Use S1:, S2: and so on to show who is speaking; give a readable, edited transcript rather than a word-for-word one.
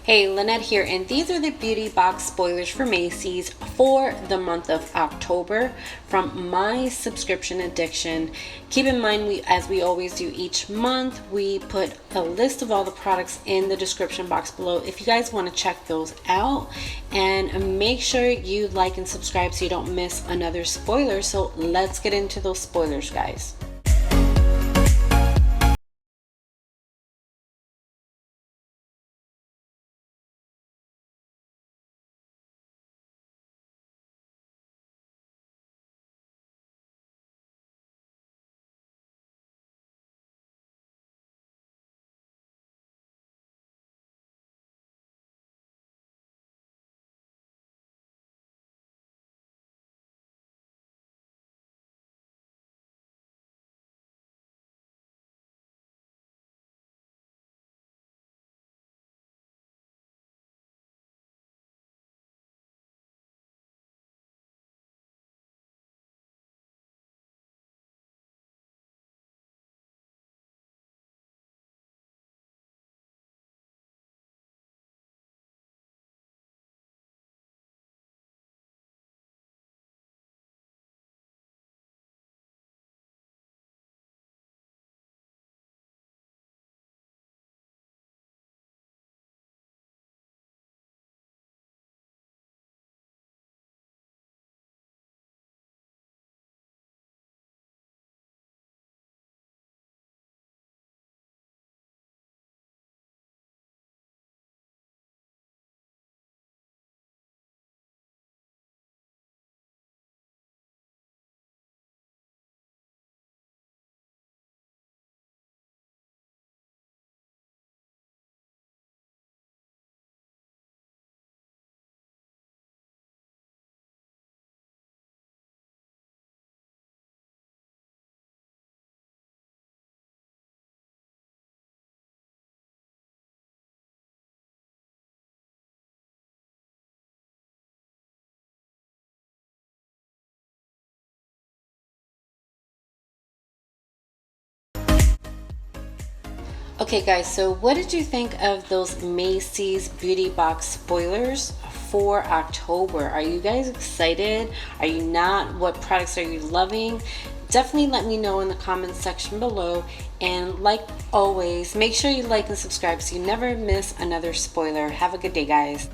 S1: Hey, Lynette here, and these are the beauty box spoilers for Macy's for the month of October from my subscription addiction. Keep in mind, as we always do each month, we put a list of all the products in the description box below if you guys want to check those out. And make sure you like and subscribe so you don't miss another spoiler. So let's get into those spoilers, guys. Okay guys, so what did you think of those Macy's beauty box spoilers for October? Are you guys excited? Are you not? What products are you loving? Definitely let me know in the comments section below, and like always, make sure you like and subscribe so you never miss another spoiler. Have a good day, guys.